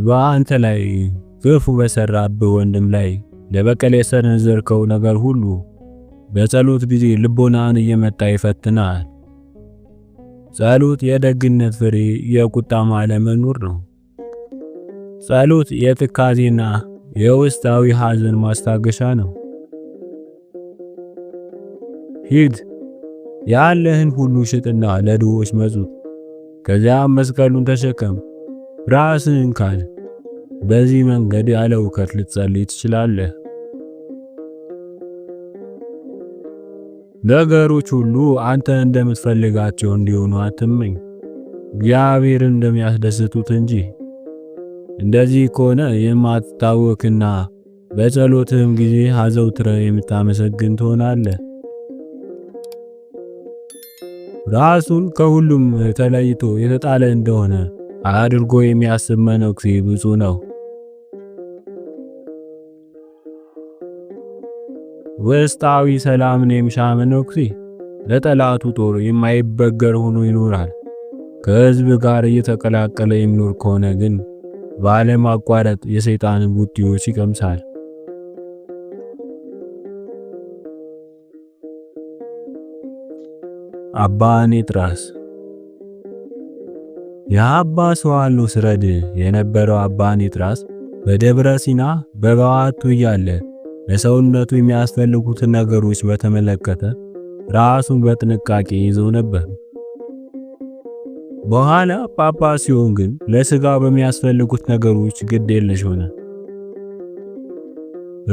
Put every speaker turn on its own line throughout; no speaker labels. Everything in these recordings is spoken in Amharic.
በአንተ ላይ ክፉ በሰራብህ ወንድም ላይ ለበቀል የሰነዘርከው ነገር ሁሉ በጸሎት ጊዜ ልቦናን እየመጣ ይፈትናል። ጸሎት የደግነት ፍሬ፣ የቁጣም አለመኖር ነው። ጸሎት የትካዜና የውስጣዊ ሐዘን ማስታገሻ ነው። ሂድ ያለህን ሁሉ ሽጥና ለድሆች መጽውት፣ ከዚያም መስቀሉን ተሸከም፣ ራስህን ካድ። በዚህ መንገድ ያለ እውቀት ልትጸልይ ትችላለህ። ነገሮች ሁሉ አንተ እንደምትፈልጋቸው እንዲሆኑ አትመኝ፣ እግዚአብሔርን እንደሚያስደስቱት እንጂ። እንደዚህ ከሆነ የማትታወክና በጸሎትህም ጊዜ አዘውትረህ የምታመሰግን ትሆናለህ። ራሱን ከሁሉም ተለይቶ የተጣለ እንደሆነ አድርጎ የሚያስብ መነኩሴ ብፁዕ ነው። ውስጣዊ ሰላምን የሚሻ መነኩሴ ለጠላቱ ጦር የማይበገር ሆኖ ይኖራል። ከሕዝብ ጋር እየተቀላቀለ የሚኖር ከሆነ ግን ባለማቋረጥ የሰይጣንን ቡጢዎች ይቀምሳል። አባ ኔጥራስ። የአባ ስዋኖስ ረድ የነበረው አባ ኔጥራስ በደብረ ሲና በበዓቱ እያለ ለሰውነቱ የሚያስፈልጉትን ነገሮች በተመለከተ ራሱን በጥንቃቄ ይዞ ነበር። በኋላ ጳጳስ ሲሆን ግን ለሥጋ በሚያስፈልጉት ነገሮች ግድ የለሽ ሆነ።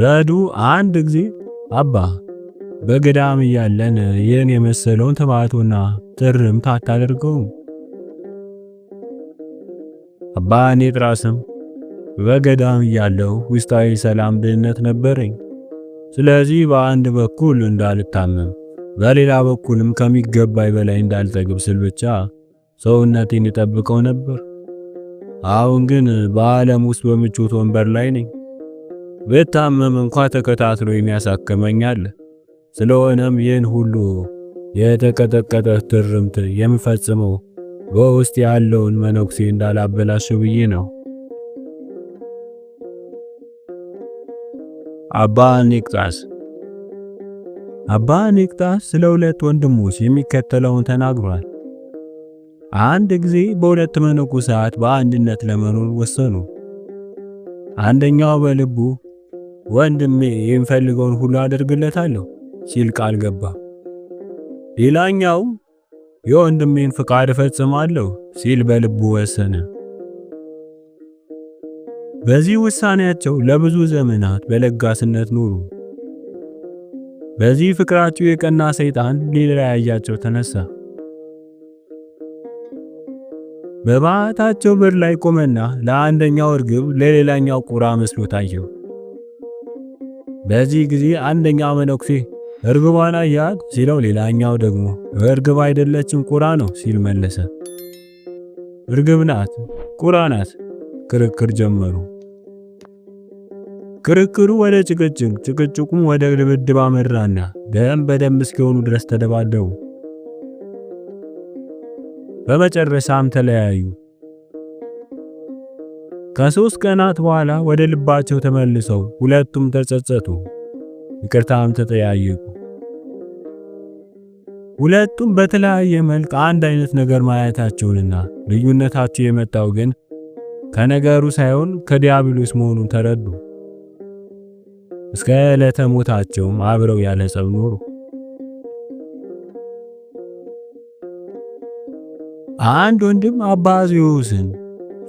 ረዱ አንድ ጊዜ አባ በገዳም እያለን ይህን የመሰለውን ተባቶና ትርምት አታደርገውም? አባ ኔጥራስም በገዳም እያለሁ ውስጣዊ ሰላም ድህነት ነበረኝ። ስለዚህ በአንድ በኩል እንዳልታመም በሌላ በኩልም ከሚገባኝ በላይ እንዳልጠግብ ስል ብቻ ሰውነቴን እጠብቀው ነበር። አሁን ግን በዓለም ውስጥ በምቾት ወንበር ላይ ነኝ። ብታመም እንኳን ተከታትሎ የሚያሳክመኝ አለ። ስለሆነም ይህን ሁሉ የተቀጠቀጠ ትርምት የምፈጽመው በውስጥ ያለውን መነኩሴ እንዳላበላሸው ብዬ ነው። አባ ኔቅጣስ። አባ ኔቅጣስ ስለ ሁለት ወንድሞች የሚከተለውን ተናግሯል። አንድ ጊዜ በሁለት መነኮሳት በአንድነት ለመኖር ወሰኑ። አንደኛው በልቡ ወንድሜ የሚፈልገውን ሁሉ አደርግለታለሁ ሲል ቃል ገባ። ሌላኛው የወንድሜን ፍቃድ እፈጽማለሁ ሲል በልቡ ወሰነ። በዚህ ውሳኔያቸው ለብዙ ዘመናት በለጋስነት ኖሩ። በዚህ ፍቅራቸው የቀና ሰይጣን ሊለያያቸው ተነሳ። በባታቸው በር ላይ ቆመና ለአንደኛው እርግብ ለሌላኛው ቁራ መስሎ ታየው። በዚህ ጊዜ አንደኛው መነኩሴ እርግቧን አያት ሲለው፣ ሌላኛው ደግሞ እርግብ አይደለችም ቁራ ነው ሲል መለሰ። እርግብ ናት፣ ቁራ ናት። ክርክር ጀመሩ። ክርክሩ ወደ ጭቅጭቅ፣ ጭቅጭቁም ወደ ድብድብ አመራና ደም በደም እስኪሆኑ ድረስ ተደባደቡ። በመጨረሻም ተለያዩ። ከ3 ቀናት በኋላ ወደ ልባቸው ተመልሰው ሁለቱም ተጸጸቱ፣ ይቅርታም ተጠያየቁ። ሁለቱም በተለያየ መልክ አንድ አይነት ነገር ማየታቸውንና ልዩነታቸው የመጣው ግን ከነገሩ ሳይሆን ከዲያብሎስ መሆኑን ተረዱ። እስከ ዕለተ ሞታቸውም አብረው ያለ ጸብ ኖሩ። አንድ ወንድም አባ ዜዎስን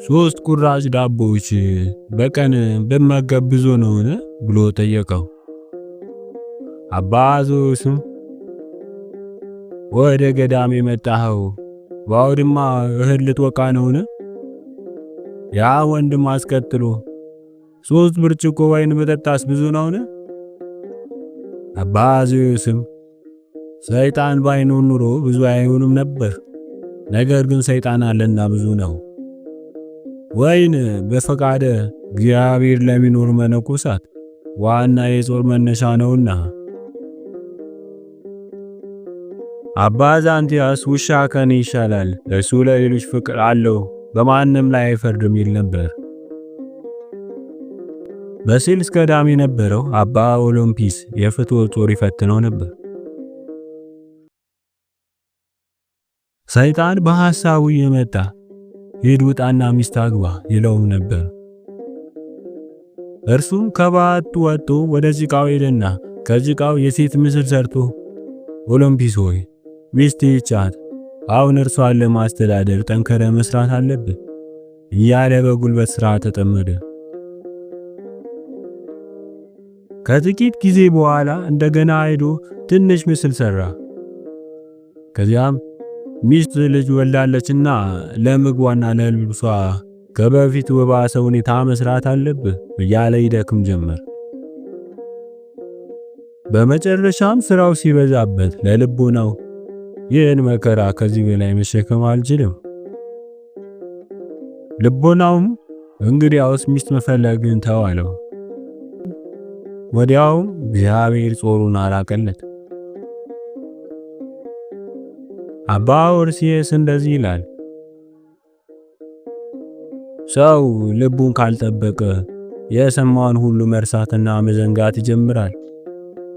3 ቁራጭ ዳቦዎች በቀን ብመገብ ብዙ ነውን ብሎ ጠየቀው። አባ ዜዎስም ወደ ገዳም የመጣኸው በአውድማ እህል ልትወቃ ነውን? ያ ወንድም አስከትሎ 3 ብርጭቆ ወይን መጠጣስ ብዙ ነውን? አባ ዜዎስም ሰይጣን ባይኖር ኑሮ ብዙ አይሆንም ነበር፣ ነገር ግን ሰይጣን አለና ብዙ ነው። ወይን በፈቃደ እግዚአብሔር ለሚኖር መነኮሳት ዋና የጾር መነሻ ነውና። አባ ዛንቲያስ ውሻ ከኔ ይሻላል፣ እርሱ ለሌሎች ፍቅር አለው፣ በማንም ላይ አይፈርድም ይል ነበር። በሲልስ ገዳም የነበረው አባ ኦሎምፒስ የፍትወት ጦር ይፈትነው ነበር። ሰይጣን በሐሳቡ የመጣ ሂድ ውጣና ሚስት አግባ ይለውም ነበር። እርሱም ከባቱ ወጥቶ ወደ ጭቃው ሄደና ከጭቃው የሴት ምስል ሰርቶ ኦሎምፒስ ሆይ ሚስት ይቻት፣ አሁን እርሷን ለማስተዳደር ጠንከረ መስራት አለብህ እያለ በጉልበት ሥራ ተጠመደ። ከጥቂት ጊዜ በኋላ እንደገና ሄዶ ትንሽ ምስል ሰራ። ከዚያም ሚስት ልጅ ወልዳለችና ለምግቧና ለልብሷ ከበፊት በባሰ ሁኔታ መስራት አለብህ እያለ ይደክም ጀመር። በመጨረሻም ስራው ሲበዛበት ለልቦናው ይህን መከራ ከዚህ በላይ መሸከም አልችልም። ልቦናውም እንግዲያውስ ሚስት መፈለግን ተው አለው። ወዲያውም እግዚአብሔር ጾሩን አራቀለት። አባ ኦርሲየስ እንደዚህ ይላል፣ ሰው ልቡን ካልጠበቀ የሰማውን ሁሉ መርሳትና መዘንጋት ይጀምራል።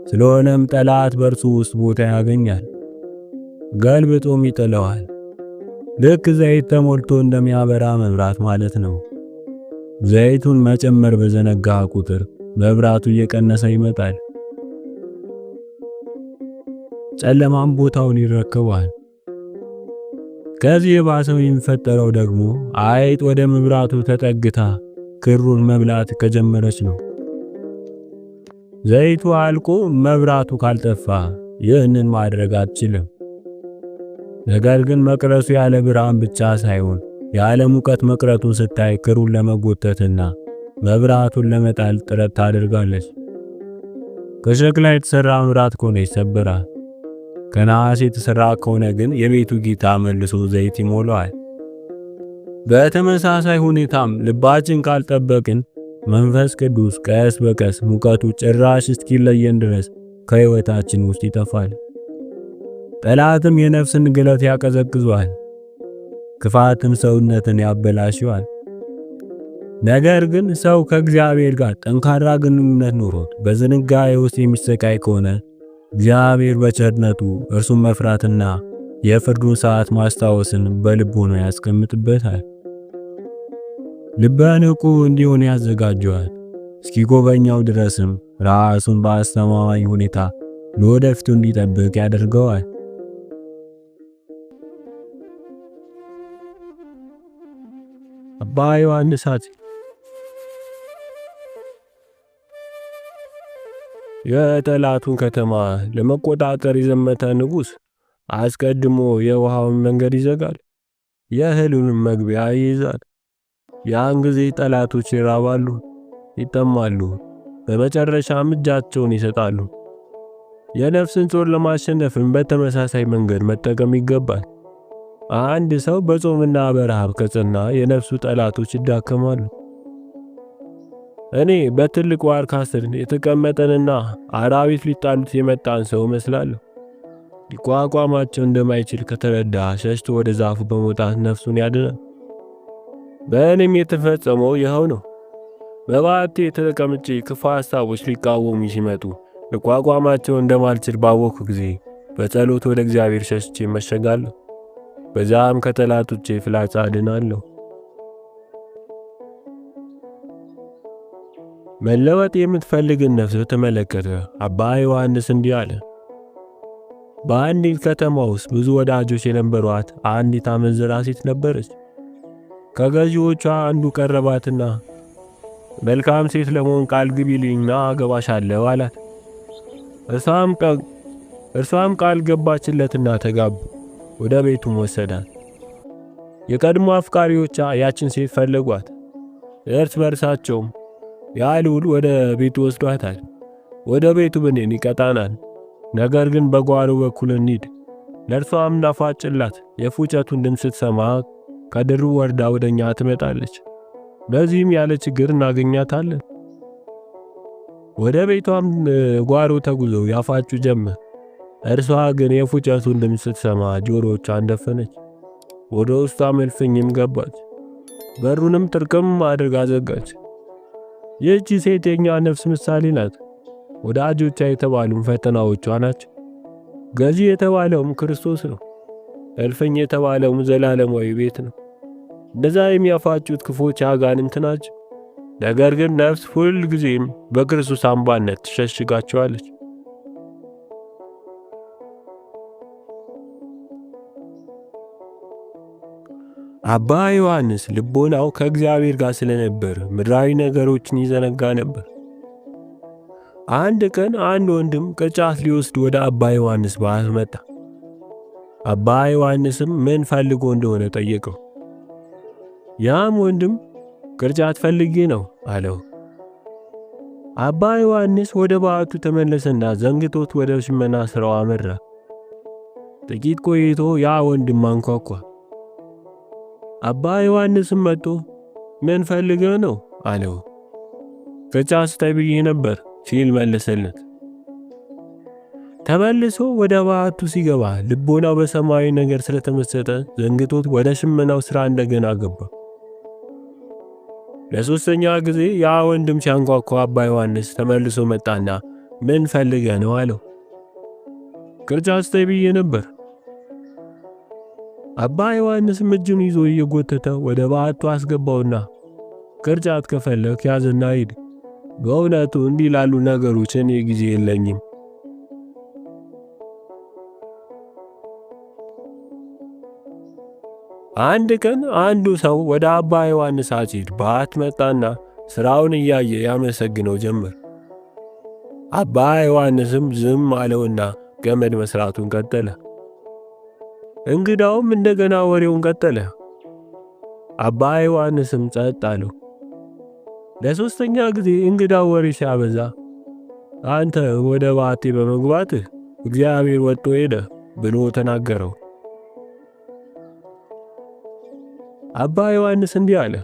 ስለሆነም ጠላት በእርሱ ውስጥ ቦታ ያገኛል፣ ገልብጦም ይጥለዋል። ልክ ዘይት ተሞልቶ እንደሚያበራ መብራት ማለት ነው። ዘይቱን መጨመር በዘነጋ ቁጥር መብራቱ እየቀነሰ ይመጣል፣ ጨለማም ቦታውን ይረከባል። ከዚህ የባሰው የሚፈጠረው ደግሞ አይጥ ወደ መብራቱ ተጠግታ ክሩን መብላት ከጀመረች ነው። ዘይቱ አልቆ መብራቱ ካልጠፋ ይህንን ማድረግ አትችልም። ነገር ግን መቅረሱ ያለ ብርሃን ብቻ ሳይሆን ያለ ሙቀት መቅረቱን ስታይ ክሩን ለመጎተትና መብራቱን ለመጣል ጥረት ታደርጋለች። ከሸክላ የተሰራ መብራት ከሆነ ይሰበራል። ከነሐስ የተሰራ ከሆነ ግን የቤቱ ጌታ መልሶ ዘይት ይሞላዋል። በተመሳሳይ ሁኔታም ልባችን ካልጠበቅን መንፈስ ቅዱስ ቀስ በቀስ ሙቀቱ ጭራሽ እስኪለየን ድረስ ከሕይወታችን ውስጥ ይጠፋል። ጠላትም የነፍስን ግለት ያቀዘቅዟል፣ ክፋትም ሰውነትን ያበላሽዋል። ነገር ግን ሰው ከእግዚአብሔር ጋር ጠንካራ ግንኙነት ኖሮት በዝንጋኤ ውስጥ የሚሰቃይ ከሆነ እግዚአብሔር በቸርነቱ እርሱን መፍራትና የፍርዱን ሰዓት ማስታወስን በልቦና ያስቀምጥበታል። ልበ ንቁ እንዲሆን ያዘጋጀዋል። እስኪጎበኛው ድረስም ራሱን በአስተማማኝ ሁኔታ ለወደፊቱ እንዲጠብቅ ያደርገዋል። አባ ዮሐንስ የጠላቱን ከተማ ለመቆጣጠር የዘመተ ንጉሥ አስቀድሞ የውሃውን መንገድ ይዘጋል፣ የእህሉንም መግቢያ ይይዛል። ያን ጊዜ ጠላቶች ይራባሉ፣ ይጠማሉ፣ በመጨረሻም እጃቸውን ይሰጣሉ። የነፍስን ጦር ለማሸነፍም በተመሳሳይ መንገድ መጠቀም ይገባል። አንድ ሰው በጾምና በረሃብ ከጸና የነፍሱ ጠላቶች ይዳከማሉ። እኔ በትልቅ ዋርካ ስር የተቀመጠንና አራዊት ሊጣሉት የመጣን ሰው እመስላለሁ። ሊቋቋማቸው እንደማይችል ከተረዳ ሸሽቶ ወደ ዛፉ በመውጣት ነፍሱን ያድናል። በእኔም የተፈጸመው ይኸው ነው። በባቴ ተቀምጬ ክፉ ሐሳቦች ሊቃወሙ ሲመጡ ልቋቋማቸው እንደማልችል ባወቅኩ ጊዜ በጸሎት ወደ እግዚአብሔር ሸሽቼ መሸጋለሁ። በዛም ከጠላቶቼ ፍላጻ አድናለሁ። መለወጥ የምትፈልግን ነፍስ በተመለከተ አባ ዮሐንስ እንዲህ አለ። በአንዲት ከተማ ውስጥ ብዙ ወዳጆች የነበሯት አንዲት አመንዝራ ሴት ነበረች። ከገዢዎቿ አንዱ ቀረባትና መልካም ሴት ለመሆን ቃል ግቢልኝና አገባሻለሁ አላት። እርሷም ቃል ገባችለትና ተጋቡ። ወደ ቤቱም ወሰዳት። የቀድሞ አፍቃሪዎቿ ያችን ሴት ፈለጓት። እርስ በርሳቸውም ያ ልዑል ወደ ቤቱ ወስዷታል፣ ወደ ቤቱ ብንሄድ ይቀጣናል፣ ነገር ግን በጓሮ በኩል እንሂድ፣ ለእርሷም እናፋጭላት። የፉጨቱን ድምፅ ስትሰማ ከድሩ ወርዳ ወደኛ ትመጣለች፣ በዚህም ያለ ችግር እናገኛታለን። ወደ ቤቷም ጓሮ ተጉዘው ያፋጩ ጀመር። እርሷ ግን የፉጨቱን ድምፅ ስትሰማ ጆሮቿን ደፈነች። ወደ ውስጧ እልፍኝም ገባች፣ በሩንም ጥርቅም አድርጋ ዘጋች። ይህች ሴት የኛ ነፍስ ምሳሌ ናት። ወዳጆቿ የተባሉም ፈተናዎቿ ናቸው። ገዢ የተባለውም ክርስቶስ ነው። እልፍኝ የተባለውም ዘላለማዊ ቤት ነው። እንደዛ የሚያፋጩት ክፎች አጋንንት ናቸው። ነገር ግን ነፍስ ሁል ጊዜም በክርስቶስ አምባነት ትሸሽጋቸዋለች። አባ ዮሐንስ ልቦናው ከእግዚአብሔር ጋር ስለነበር ምድራዊ ነገሮችን ይዘነጋ ነበር። አንድ ቀን አንድ ወንድም ቅርጫት ሊወስድ ወደ አባ ዮሐንስ ባህ መጣ። አባ ዮሐንስም ምን ፈልጎ እንደሆነ ጠየቀው። ያም ወንድም ቅርጫት ፈልጌ ነው አለው። አባ ዮሐንስ ወደ ባቱ ተመለሰና ዘንግቶት ወደ ሽመና ስራው አመራ። ጥቂት ቆይቶ ያ ወንድም አንኳኳ። አባ ዮሐንስም መጥቶ ምን ፈልገህ ነው አለው። ቅርጫት ስጠኝ ብዬ ነበር ሲል መለሰለት። ተመልሶ ወደ ባቱ ሲገባ ልቦናው በሰማያዊ ነገር ስለተመሰጠ ዘንግቶት ወደ ሽመናው ስራ እንደገና ገባ። ለሶስተኛ ጊዜ ያ ወንድም ሲያንኳኳ አባ ዮሐንስ ተመልሶ መጣና ምን ፈልገህ ነው አለው። ቅርጫት ስጠኝ ብዬ ነበር። አባ ዮሐንስም እጁን ይዞ እየጎተተ ወደ ባቱ አስገባውና ቅርጫት ከፈለክ ያዝና ሂድ። በእውነቱ እንዲህ ላሉ ነገሮች እኔ ጊዜ የለኝም። አንድ ቀን አንዱ ሰው ወደ አባ ዮሐንስ አጺድ ባት መጣና ስራውን እያየ ያመሰግነው ጀመር። አባ ዮሐንስም ዝም አለውና ገመድ መስራቱን ቀጠለ። እንግዳውም እንደገና ወሬውን ቀጠለ። አባ ዮሐንስም ጸጥ አለው። ለሶስተኛ ጊዜ እንግዳው ወሬ ሲያበዛ አንተ ወደ ባቴ በመግባትህ እግዚአብሔር ወጥቶ ሄደ ብሎ ተናገረው። አባ ዮሐንስ እንዲህ አለ።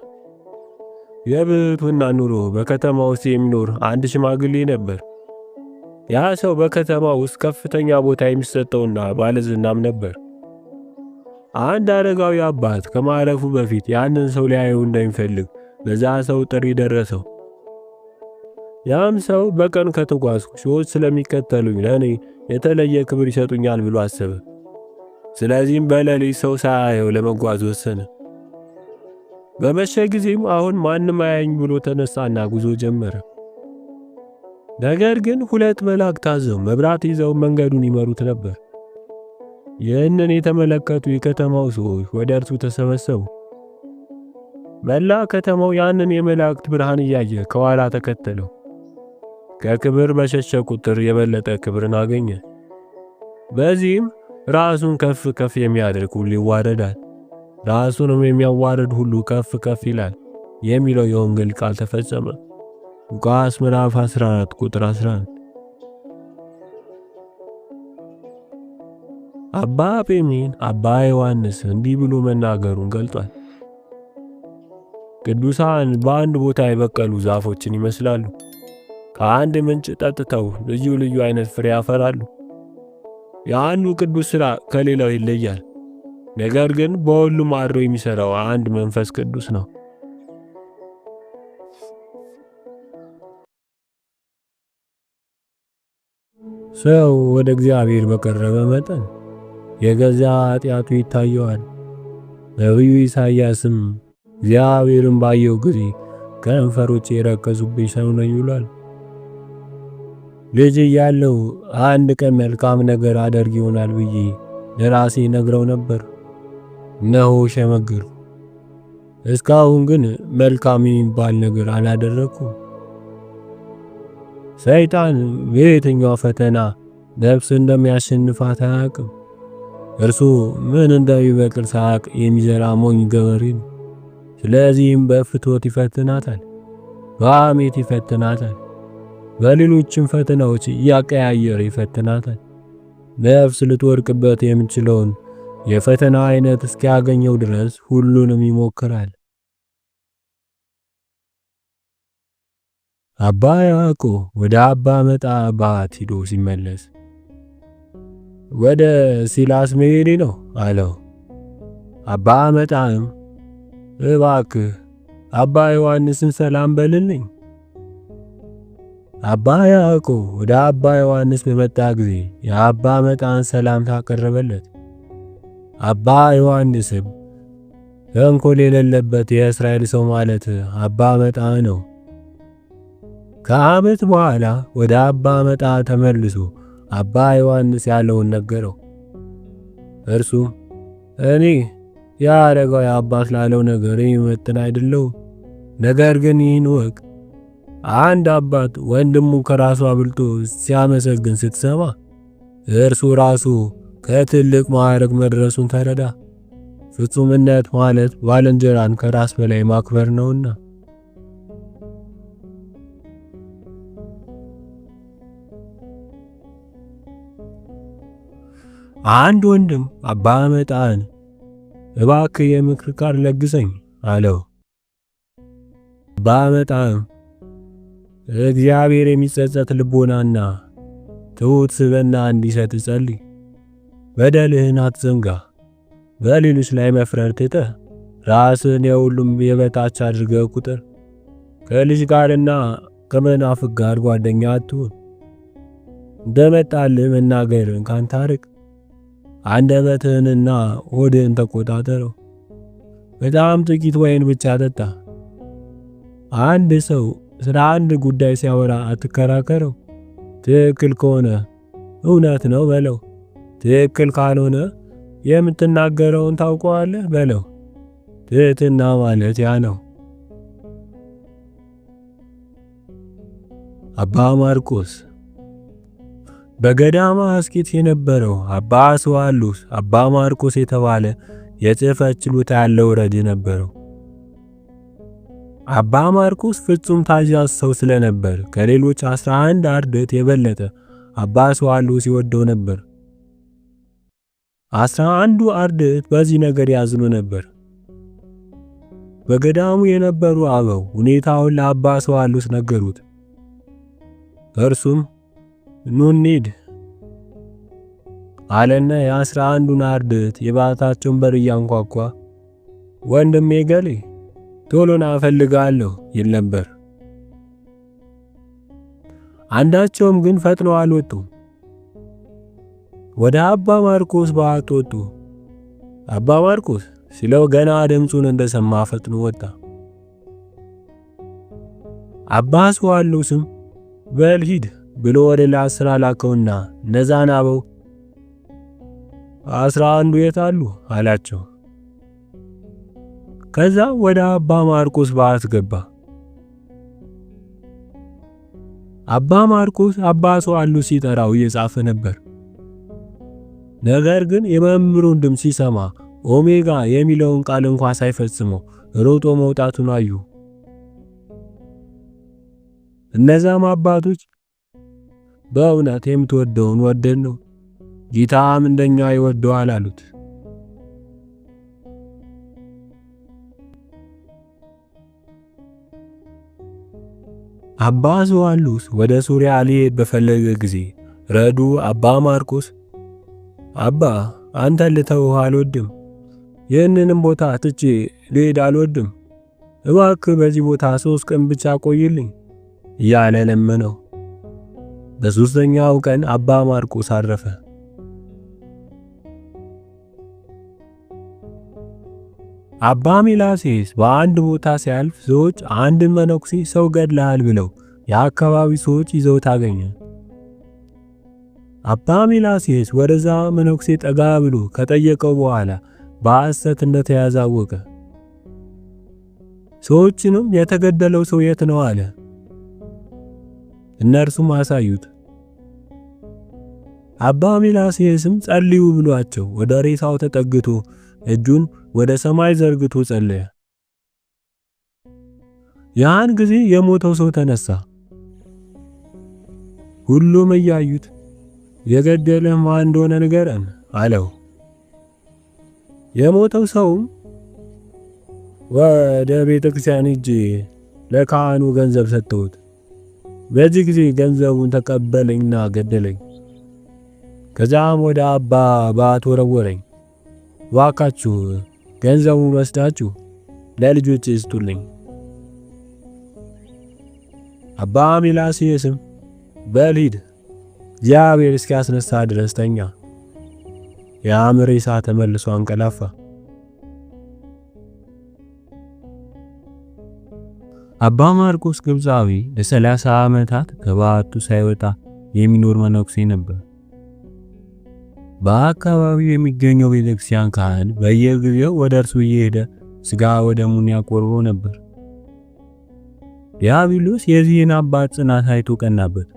የብሕትውና ኑሮ በከተማ ውስጥ የሚኖር አንድ ሽማግሌ ነበር። ያ ሰው በከተማ ውስጥ ከፍተኛ ቦታ የሚሰጠውና ባለዝናም ነበር። አንድ አረጋዊ አባት ከማረፉ በፊት ያንን ሰው ሊያየው እንደሚፈልግ በዛ ሰው ጥሪ ደረሰው። ያም ሰው በቀን ከተጓዝኩ ሰዎች ስለሚከተሉኝ ለኔ የተለየ ክብር ይሰጡኛል ብሎ አሰበ። ስለዚህም በሌሊት ሰው ሳያየው ለመጓዝ ወሰነ። በመሸ ጊዜም አሁን ማንም አያኝ ብሎ ተነሳና ጉዞ ጀመረ። ነገር ግን ሁለት መላእክት ታዘው መብራት ይዘው መንገዱን ይመሩት ነበር። ይህንን የተመለከቱ የከተማው ሰዎች ወደ እርሱ ተሰበሰቡ። መላ ከተማው ያንን የመላእክት ብርሃን እያየ ከኋላ ተከተለው። ከክብር በሸሸ ቁጥር የበለጠ ክብርን አገኘ። በዚህም ራሱን ከፍ ከፍ የሚያደርግ ሁሉ ይዋረዳል፣ ራሱንም የሚያዋርድ ሁሉ ከፍ ከፍ ይላል የሚለው የወንጌል ቃል ተፈጸመ። ሉቃስ ምዕራፍ 14 ቁጥር 11። አባ ጴሜን አባ ዮሐንስ እንዲህ ብሎ መናገሩን ገልጧል። ቅዱሳን በአንድ ቦታ የበቀሉ ዛፎችን ይመስላሉ። ከአንድ ምንጭ ጠጥተው ልዩ ልዩ አይነት ፍሬ ያፈራሉ። የአንዱ ቅዱስ ሥራ ከሌላው ይለያል። ነገር ግን በሁሉም አድሮ የሚሰራው አንድ መንፈስ ቅዱስ ነው። ሰው ወደ እግዚአብሔር በቀረበ መጠን የገዛ ኃጢአቱ ይታየዋል። ነቢዩ ኢሳይያስም እግዚአብሔርን ባየው ጊዜ ከንፈሮቼ የረከሱብኝ ሰው ነኝ ይሏል። ልጅ እያለሁ አንድ ቀን መልካም ነገር አደርግ ይሆናል ብዬ ለራሴ ነግረው ነበር። እነሆ ሸመገልኩ። እስካሁን ግን መልካም የሚባል ነገር አላደረኩም። ሰይጣን በየትኛው ፈተና ነፍስ እንደሚያሸንፋት አያውቅም። እርሱ ምን እንደሚበቅል ሳያውቅ የሚዘራ ሞኝ ገበሬ ነው። ስለዚህም በፍትወት ይፈትናታል፣ በሐሜት ይፈትናታል፣ በሌሎችም ፈተናዎች እያቀያየረ ይፈትናታል። ነፍስ ልትወድቅበት የምችለውን የፈተና አይነት እስኪያገኘው ድረስ ሁሉንም ይሞክራል። አባ ያዕቆብ ወደ አባ መጣ ባት ሂዶ ሲመለስ ወደ ሲላስ መሄዴ ነው አለው። አባ መጣም እባክህ አባ ዮሐንስን ሰላም በልልኝ አባ ያዕቆብ ወደ አባ ዮሐንስ በመጣ ጊዜ የአባ መጣን ሰላምታ አቀረበለት። አባ ዮሐንስም ተንኮል የሌለበት የእስራኤል ሰው ማለት አባ መጣ ነው። ከዓመት በኋላ ወደ አባ መጣ ተመልሶ አባ ዮሐንስ ያለውን ነገረው። እርሱም እኔ የአረጋዊ አባት ላለው ነገር የሚመጥን አይደለሁም። ነገር ግን ይህን ወቅ አንድ አባት ወንድሙ ከራሱ አብልጦ ሲያመሰግን ስትሰማ እርሱ ራሱ ከትልቅ ማዕረግ መድረሱን ተረዳ። ፍጹምነት ማለት ባልንጀራን ከራስ በላይ ማክበር ነውና። አንድ ወንድም አባ መጣን እባክህ የምክር ቃል ለግሰኝ አለው። አባ መጣን እግዚአብሔር የሚጸጸት ልቦናና ትሑት ስብዕና እንዲሰጥ ጸልይ። በደልህን አትዘንጋ። በሌሎች ላይ መፍረድ ትተህ ራስህን የሁሉም የበታች አድርገህ ቁጥር። ከልጅ ጋርና ከመናፍቅ ጋር ጓደኛ አትሁን። እንደመጣልህ መናገርን ካንተ አርቅ። አንደበትህንና ሆድህን ተቆጣጠረው። በጣም ጥቂት ወይን ብቻ ጠጣ። አንድ ሰው ስለ አንድ ጉዳይ ሲያወራ አትከራከረው። ትክክል ከሆነ እውነት ነው በለው። ትክክል ካልሆነ የምትናገረውን ታውቀዋለህ በለው። ትህትና ማለት ያ ነው። አባ ማርቆስ በገዳማ አስኬት የነበረው አባ ስዋሉስ አባ ማርቆስ የተባለ የጽሕፈት ችሎታ ያለው ረድ ነበረው። አባ ማርቆስ ፍጹም ታዛዥ ሰው ስለነበር ከሌሎች 11 አርድእት የበለጠ አባ ስዋሉስ ይወደው ነበር። 11ዱ አርድእት በዚህ ነገር ያዝኑ ነበር። በገዳሙ የነበሩ አበው ሁኔታውን ለአባ ስዋሉስ ነገሩት። እርሱም ኑ እንሂድ አለና የ11ዱን አርድእት የባታቸውን በር እያንኳኳ ወንድሜ ገሌ ቶሎና እፈልጋለሁ ይል ነበር። አንዳቸውም ግን ፈጥነው አልወጡም። ወደ አባ ማርቆስ ባት ወጡ። አባ ማርቆስ ሲለው ገና ድምፁን እንደሰማ ፈጥኖ ወጣ። አባ ስዋሉስም በል ሂድ ብሎ ወደ ላስራ ላከውና እነዛን አበው 11ዱ የት አሉ አላቸው። ከዛ ወደ አባ ማርቆስ ባት ገባ። አባ ማርቆስ አባ ስዋሉስ ሲጠራው እየጻፈ ነበር። ነገር ግን የመምህሩን ድምፅ ሲሰማ ኦሜጋ የሚለውን ቃል እንኳን ሳይፈጽመው ሮጦ መውጣቱን አዩ። እነዛም አባቶች በእውነት የምትወደውን ወደድ ነው፣ ጌታም እንደኛ ይወደዋል አሉት። አባ ስዋሉስ ወደ ሱሪያ ሊሄድ በፈለገ ጊዜ ረዱ አባ ማርቆስ አባ አንተን ልተውህ አልወድም፣ ይህንንም ቦታ ትቼ ልሄድ አልወድም፣ እባክህ በዚህ ቦታ 3 ቀን ብቻ ቆይልኝ እያለ ለመነው። በሶስተኛው ቀን አባ ማርቆስ አረፈ። አባ ሚላሴስ በአንድ ቦታ ሲያልፍ ሰዎች አንድ መነኩሴ ሰው ገድለሃል ብለው የአካባቢ ሰዎች ይዘውት አገኘ። አባ ሚላሴስ ወደዛ መነኩሴ ጠጋ ብሎ ከጠየቀው በኋላ በሐሰት እንደተያዘ አወቀ። ሰዎችንም የተገደለው ሰው የት ነው አለ። እነርሱም አሳዩት። አባ ሚላሴስም ጸልዩ ብሏቸው ወደ ሬሳው ተጠግቶ እጁን ወደ ሰማይ ዘርግቶ ጸለየ። ያን ጊዜ የሞተው ሰው ተነሳ። ሁሉም እያዩት የገደለህ ማን እንደሆነ ንገረን አለው። የሞተው ሰውም ወደ ቤተክርስቲያን ሄጄ ለካህኑ ገንዘብ ሰጠሁት፣ በዚህ ጊዜ ገንዘቡን ተቀበለኝና ገደለኝ። ከዛም ወደ አባ ባት ወረወረኝ። ዋካችሁ ገንዘቡን ወስዳችሁ ለልጆች ስጡልኝ። አባ ሚላሴስም በል ሂድ፣ እግዚአብሔር እስኪያስነሳ ድረስ ተኛ። ያም ሬሳ ተመልሶ አንቀላፋ። አባ ማርቆስ ግብፃዊ ለ30 ዓመታት ከባቱ ሳይወጣ የሚኖር መነኩሴ ነበር። በአካባቢው የሚገኘው ቤተክርስቲያን ካህን በየጊዜው ወደ እርሱ እየሄደ ስጋ ወደሙን ያቆርበው ነበር። ዲያብሎስ የዚህን አባት ጽናት አይቶ ቀናበት።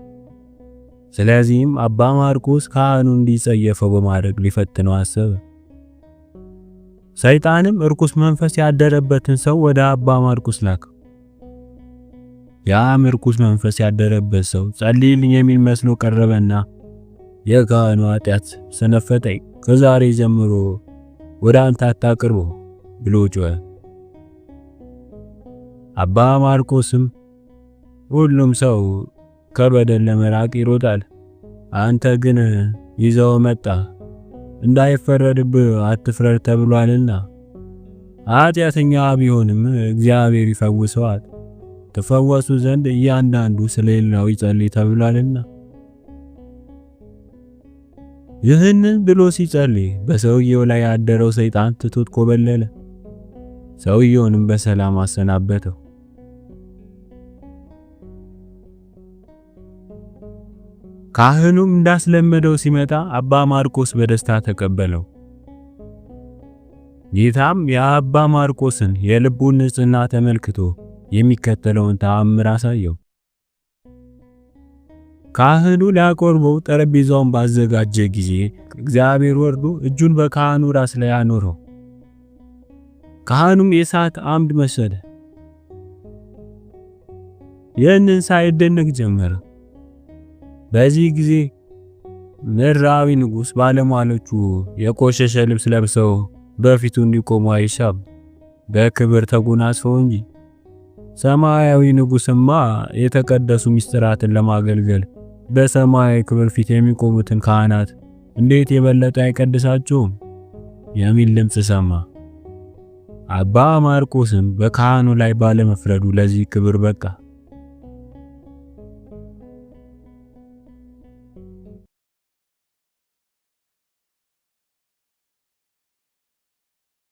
ስለዚህም አባ ማርቆስ ካህኑ እንዲጸየፈው በማድረግ ሊፈትነው አሰበ። ሰይጣንም እርኩስ መንፈስ ያደረበትን ሰው ወደ አባ ማርቆስ ላከው። ያም እርኩስ መንፈስ ያደረበት ሰው ጸልይልኝ የሚል መስሎ ቀረበና የካህኑ ኃጢአት ሰነፈጠኝ፣ ከዛሬ ጀምሮ ወደ አንተ አታቅርበው ብሎ ጮኸ። አባ ማርቆስም ሁሉም ሰው ከበደል ለመራቅ ይሮጣል፣ አንተ ግን ይዘው መጣ፣ እንዳይፈረድብህ አትፍረድ ተብሏልና፣ ኃጢአተኛ ቢሆንም እግዚአብሔር ይፈውሰዋል፣ ተፈወሱ ዘንድ እያንዳንዱ ስለሌላው ይጸልይ ተብሏልና። ይህንን ብሎ ሲጸልይ በሰውየው ላይ ያደረው ሰይጣን ትቶት ኮበለለ። ሰውየውንም በሰላም አሰናበተው። ካህኑም እንዳስለመደው ሲመጣ አባ ማርቆስ በደስታ ተቀበለው። ጌታም የአባ ማርቆስን የልቡን ንጽሕና ተመልክቶ የሚከተለውን ተአምር አሳየው። ካህኑ ሊያቆርበው ጠረጴዛውን ባዘጋጀ ጊዜ እግዚአብሔር ወርዶ እጁን በካህኑ ራስ ላይ አኖረው። ካህኑም የእሳት አምድ መሰለ። ይህንን ሳይደነቅ ጀመረ። በዚህ ጊዜ ምድራዊ ንጉሥ ባለሟሎቹ የቆሸሸ ልብስ ለብሰው በፊቱ እንዲቆሙ አይሻም፣ በክብር ተጎናጽፈው እንጂ። ሰማያዊ ንጉሥማ የተቀደሱ ምስጢራትን ለማገልገል በሰማያዊ ክብር ፊት የሚቆሙትን ካህናት እንዴት የበለጠ አይቀድሳቸውም የሚል ድምፅ ሰማ። አባ ማርቆስም በካህኑ ላይ ባለመፍረዱ ለዚህ ክብር በቃ።